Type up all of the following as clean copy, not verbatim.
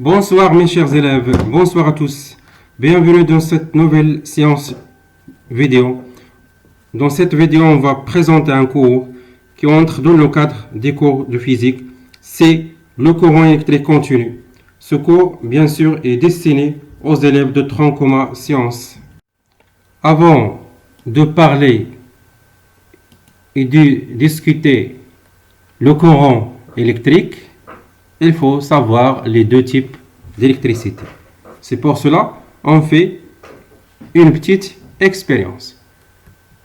Bonsoir mes chers élèves, bonsoir à tous. Bienvenue dans cette nouvelle séance vidéo. Dans cette vidéo, on va présenter un cours qui entre dans le cadre des cours de physique. C'est le courant électrique continu. Ce cours, bien sûr, est destiné aux élèves de tronc commun sciences. Avant de parler et de discuter le courant électrique, il faut savoir les deux types d'électricité. C'est pour cela qu'on fait une petite expérience.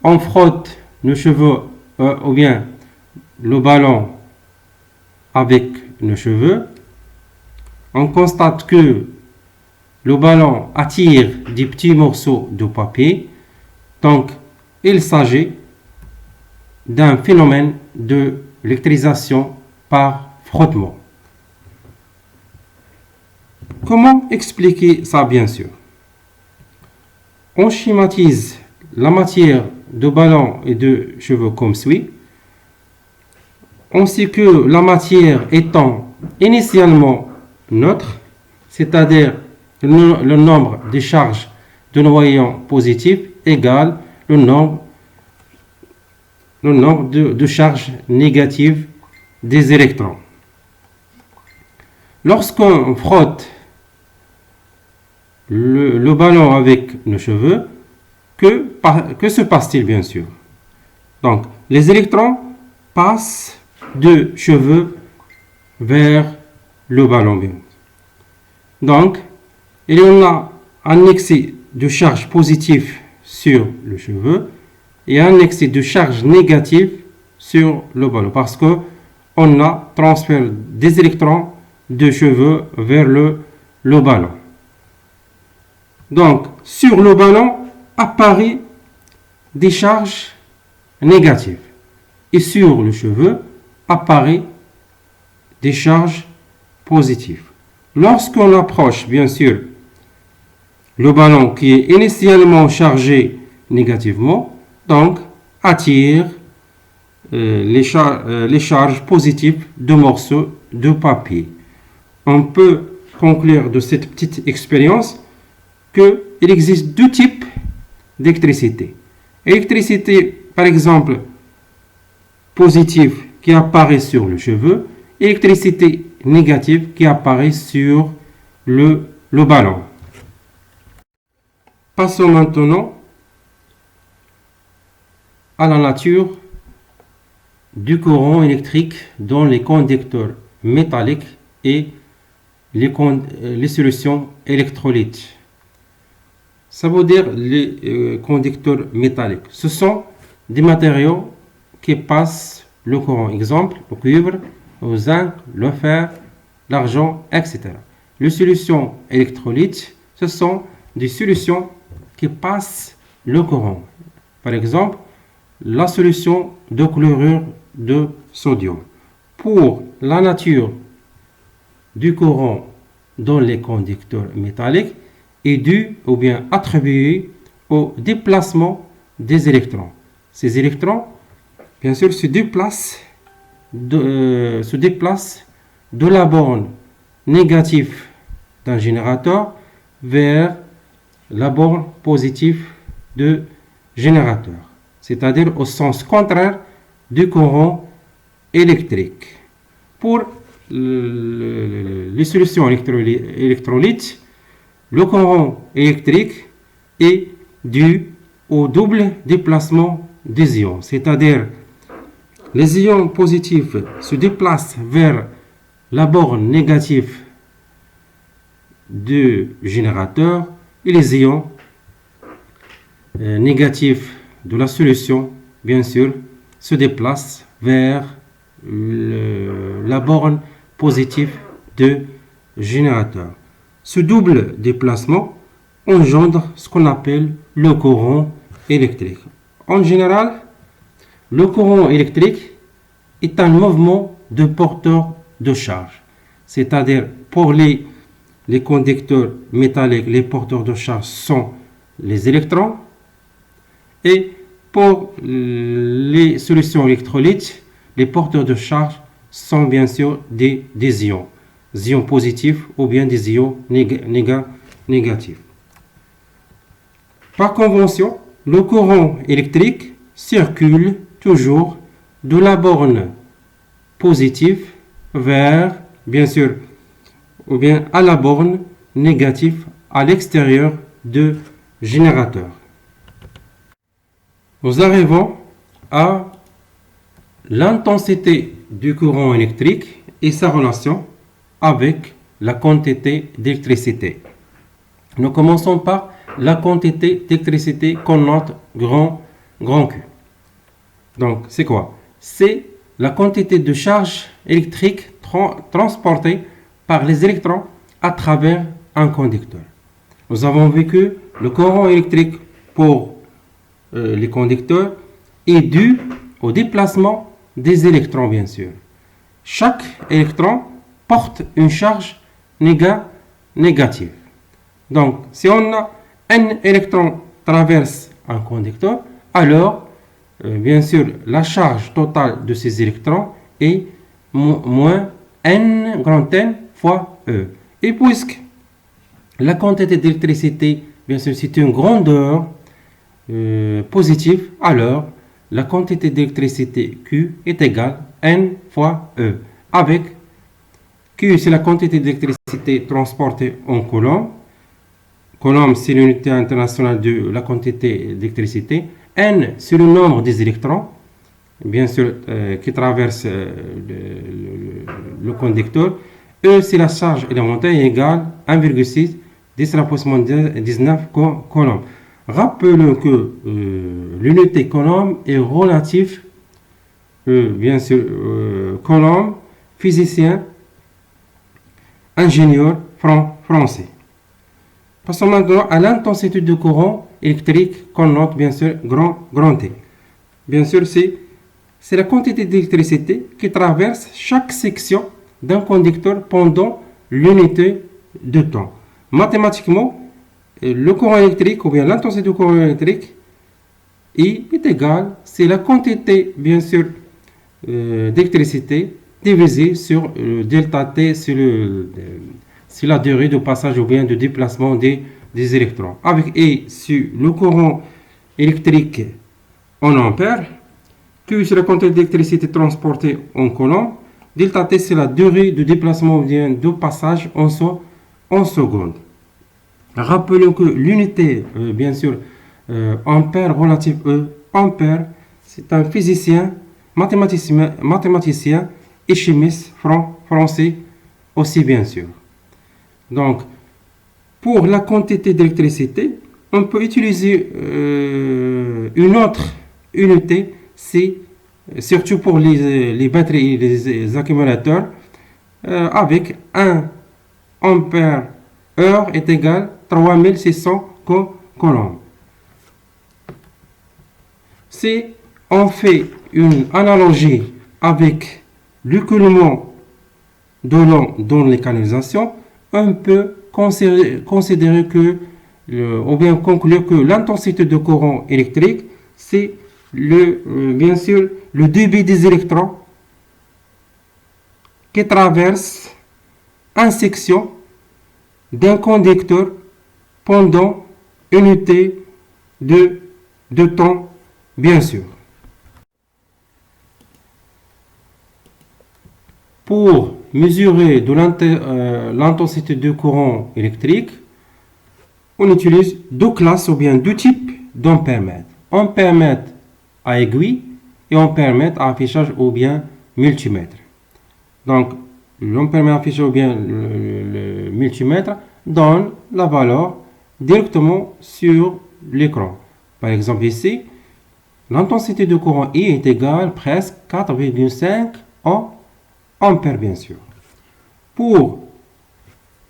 On frotte nos cheveux ou bien le ballon avec nos cheveux. On constate que le ballon attire des petits morceaux de papier. Donc, il s'agit d'un phénomène de l'électrisation par frottement. Comment expliquer ça, bien sûr? On schématise la matière de ballon et de cheveux comme suit. On sait que la matière étant initialement neutre, c'est-à-dire le nombre de charges de noyaux positifs égale le nombre de charges négatives des électrons. Lorsqu'on frotte le ballon avec nos cheveux, que se passe-t-il, bien sûr? Donc, les électrons passent de cheveux vers le ballon. Donc, il y en a un excès de charge positive sur le cheveu et un excès de charge négative sur le ballon, parce que on a transféré des électrons de cheveux vers le ballon. Donc, sur le ballon apparaît des charges négatives et sur le cheveu apparaît des charges positives. Lorsqu'on approche, bien sûr, le ballon qui est initialement chargé négativement, donc attire les charges positives de morceaux de papier. On peut conclure de cette petite expérience qu'il existe deux types d'électricité. Électricité, par exemple, positive qui apparaît sur le cheveu, électricité négative qui apparaît sur le ballon. Passons maintenant à la nature du courant électrique dans les conducteurs métalliques et les solutions électrolytes. Ça veut dire les conducteurs métalliques. Ce sont des matériaux qui passent le courant. Exemple, le cuivre, le zinc, le fer, l'argent, etc. Les solutions électrolytes, ce sont des solutions qui passent le courant. Par exemple, la solution de chlorure de sodium. Pour la nature du courant dans les conducteurs métalliques est due ou bien attribuée au déplacement des électrons. Ces électrons, bien sûr, se déplacent de la borne négative d'un générateur vers la borne positive du générateur, c'est-à-dire au sens contraire du courant électrique. Pour les solutions électrolytes, le courant électrique est dû au double déplacement des ions, c'est-à-dire les ions positifs se déplacent vers la borne négative du générateur et les ions négatifs de la solution, bien sûr, se déplacent vers la borne positive du générateur. Ce double déplacement engendre ce qu'on appelle le courant électrique. En général, le courant électrique est un mouvement de porteur de charge. C'est-à-dire, pour les conducteurs métalliques, les porteurs de charge sont les électrons. Et pour les solutions électrolytes, les porteurs de charge sont bien sûr des ions. ions positifs ou bien des ions négatifs. Par convention, le courant électrique circule toujours de la borne positive vers, bien sûr, ou bien à la borne négative à l'extérieur du générateur. Nous arrivons à l'intensité du courant électrique et sa relation avec la quantité d'électricité. Nous commençons par la quantité d'électricité qu'on note grand Q. Donc, c'est quoi? C'est la quantité de charge électrique transportée par les électrons à travers un conducteur. Nous avons vu que le courant électrique pour les conducteurs est dû au déplacement des électrons, bien sûr. Chaque électron porte une charge négative. Donc, si on a un électron traverse un conducteur, alors, bien sûr, la charge totale de ces électrons est moins N grand N fois E. Et puisque la quantité d'électricité, bien sûr, c'est une grandeur positive, alors la quantité d'électricité Q est égale N fois E. Avec Q, c'est la quantité d'électricité transportée en coulomb. Coulomb, c'est l'unité internationale de la quantité d'électricité. N, c'est le nombre des électrons, bien sûr, qui traversent le conducteur. E, c'est la charge élémentaire égale 1,6 10 à la puissance 19 coulombs. Rappelons que l'unité coulomb est relative, bien sûr, Coulomb, physicien, ingénieur français. Passons maintenant à l'intensité du courant électrique qu'on note bien sûr grand T. Bien sûr, c'est la quantité d'électricité qui traverse chaque section d'un conducteur pendant l'unité de temps. Mathématiquement, le courant électrique ou bien l'intensité du courant électrique est égale, c'est la quantité bien sûr d'électricité divisée sur delta T sur la durée de passage ou bien de déplacement des électrons. Avec E sur le courant électrique en ampères, Q c'est la quantité d'électricité transportée en coulomb, delta T c'est la durée de déplacement ou bien de passage en secondes. Rappelons que l'unité, bien sûr, ampère relative E, ampère, c'est un physicien, mathématicien et chimiste français aussi, bien sûr. Donc, pour la quantité d'électricité, on peut utiliser une autre unité, c'est surtout pour les batteries et les accumulateurs, avec 1 ampère heure est égal 3600 coulombs. Si on fait une analogie avec l'écoulement de l'eau dans les canalisations, on peut considérer que, ou bien conclure que l'intensité de courant électrique, c'est bien sûr le débit des électrons qui traversent une section d'un conducteur pendant une unité de temps, bien sûr. Pour mesurer l'intensité du courant électrique, on utilise deux classes ou bien deux types d'ampèremètres. Ampèremètre à aiguille et ampèremètre à affichage ou bien multimètre. Donc, l'ampèremètre affiché ou bien le multimètre donne la valeur directement sur l'écran. Par exemple ici, l'intensité de courant I est égale presque 4,5 ampères, bien sûr. Pour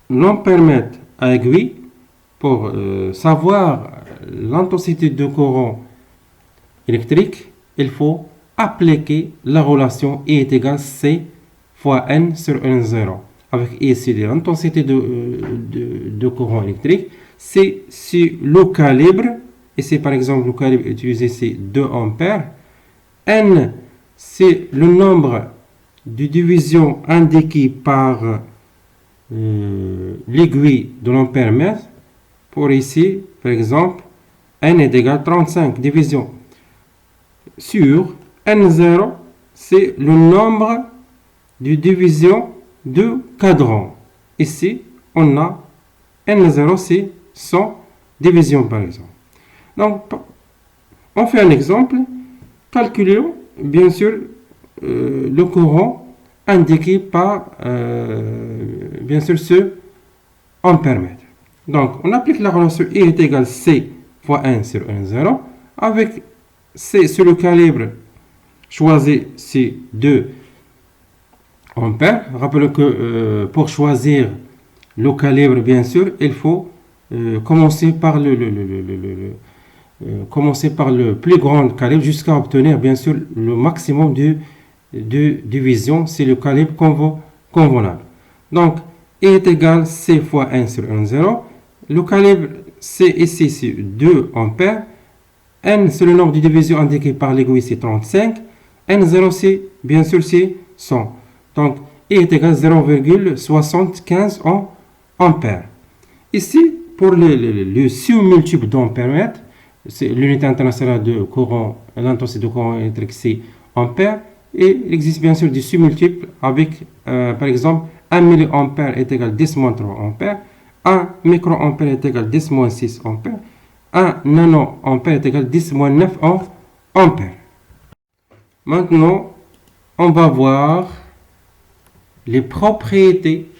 l'ampèremètre à aiguille, pour savoir l'intensité de courant électrique, il faut appliquer la relation I est égale C fois N sur N0. Avec ici l'intensité de courant électrique, c'est le calibre, et c'est par exemple le calibre utilisé, c'est 2 ampères. N, c'est le nombre de divisions indiquées par l'aiguille de l'ampère-mètre pour ici, par exemple, n est égal à 35 division sur n0, c'est le nombre de divisions de cadran. Ici, on a n0, c'est 100 divisions par exemple. Donc, on fait un exemple. Calculons, bien sûr, le courant indiqué par, bien sûr, ce ampère-mètre. Donc, on applique la relation I est égal à C fois 1 sur N0. Avec C sur le calibre, choisi c'est 2 ampères. Rappelez que pour choisir le calibre, bien sûr, il faut commencer par commencer par le plus grand calibre jusqu'à obtenir, bien sûr, le maximum de division. C'est le calibre convenable. Donc, I est égal à C fois 1 sur N0. Le calibre C ici, c'est 2 ampères. N, c'est le nombre de divisions indiqué par l'aiguille, c'est 35. N0, c'est, bien sûr, c'est 100. Donc, I est égal à 0,75 ampères. Ici, pour le submultiple d'ampère-mètre, c'est l'unité internationale de courant, l'intensité de courant électrique, c'est ampère. Et il existe bien sûr des submultiples avec, par exemple, 1 mA est égal à 10-3 ampères, 1 microampère est égal à 10-6 ampères, 1 nanoampère est égal à 10-9 ampères. Maintenant, on va voir les propriétés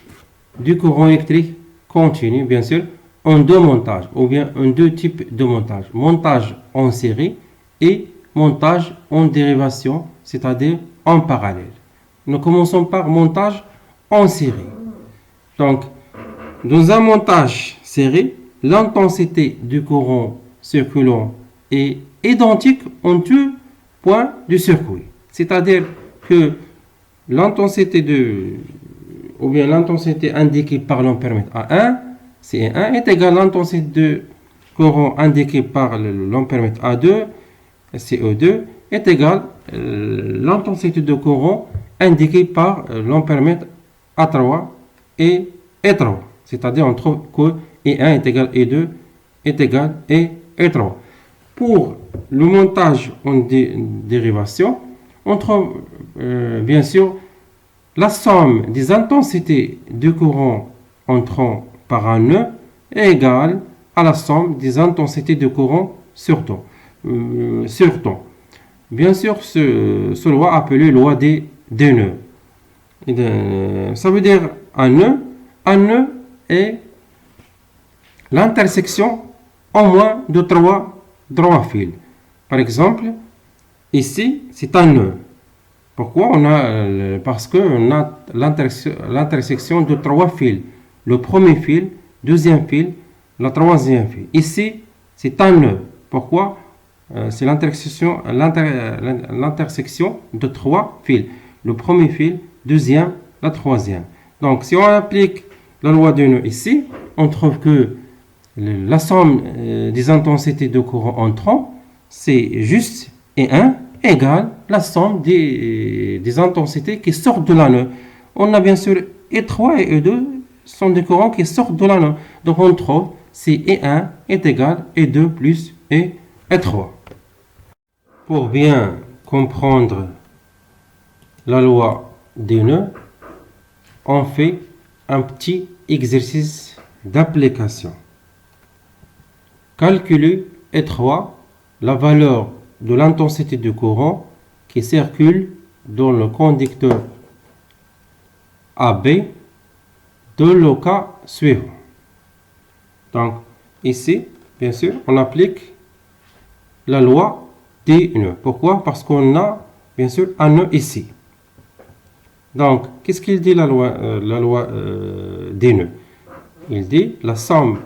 du courant électrique continu, bien sûr, en deux montages, ou bien en deux types de montage. Montage en série et montage en dérivation, c'est-à-dire en parallèle. Nous commençons par montage en série. Donc, dans un montage série, l'intensité du courant circulant est identique en tous points du circuit. C'est-à-dire que l'intensité ou bien l'intensité indiquée par l'ampère-mètre A1, CE1, est égale à l'intensité de courant indiquée par l'ampère-mètre A2, CE2, est égale à l'intensité de courant indiquée par l'ampère-mètre A3 et E3. C'est-à-dire on trouve que E1 est égal à E2 est égal à E3. Pour le montage en dérivation, on trouve bien sûr la somme des intensités de courant entrant par un nœud est égale à la somme des intensités de courant sur temps. Bien sûr, ce loi appelée loi des nœuds. Ça veut dire un nœud est l'intersection au moins de trois fils. Par exemple, ici, c'est un nœud. Pourquoi parce qu'on a l'intersection de trois fils. Le premier fil, deuxième fil, le troisième fil. Ici, c'est un nœud. Pourquoi? C'est l'intersection de trois fils. Le premier fil, deuxième, la troisième. Donc, si on applique la loi des nœuds ici, on trouve que la somme des intensités de courant entrant, c'est juste E1 égale la somme des intensités qui sortent de l'anneau. On a bien sûr E3 et E2 sont des courants qui sortent de l'anneau. Donc on trouve c'est E1 est égal à E2 plus E3. Pour bien comprendre la loi des nœuds, on fait un petit exercice d'application. Calculer E3, la valeur de l'intensité du courant qui circule dans le conducteur AB dans le cas suivant. Donc, ici, bien sûr, on applique la loi des nœuds. Pourquoi? Parce qu'on a, bien sûr, un nœud ici. Donc, qu'est-ce qu'il dit la loi des nœuds? Il dit la somme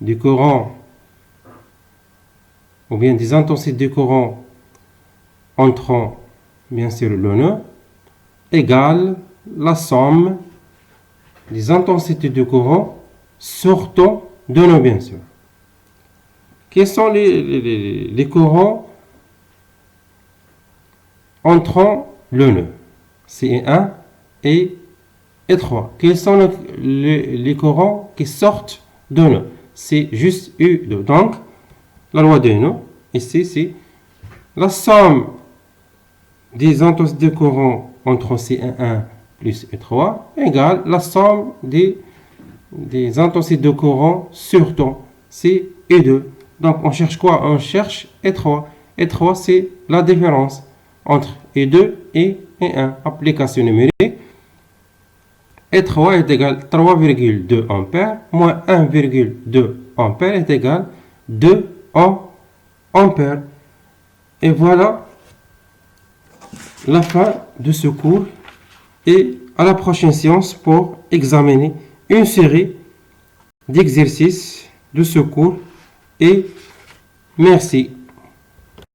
du courant ou bien des intensités du courant entrant, bien sûr, le nœud, égale la somme des intensités du courant sortant de nœud, bien sûr. Quels sont les courants entrant le nœud? CE1 et étroit. Quels sont les courants qui sortent de nœud? C'est juste U2. Donc, la loi de nœud, ici, c'est la somme des intensité de courant entre C11 plus E3 égale la somme des intensités de courant sur temps, c'est E2. Donc, on cherche quoi? On cherche E3. E3, c'est la différence entre E2 et E1. Application numérique. E3 est égal à 3,2 ampères moins 1,2 ampères est égal à 2 ampères. Et voilà la fin de ce cours. Et à la prochaine séance pour examiner une série d'exercices de ce cours. Et merci.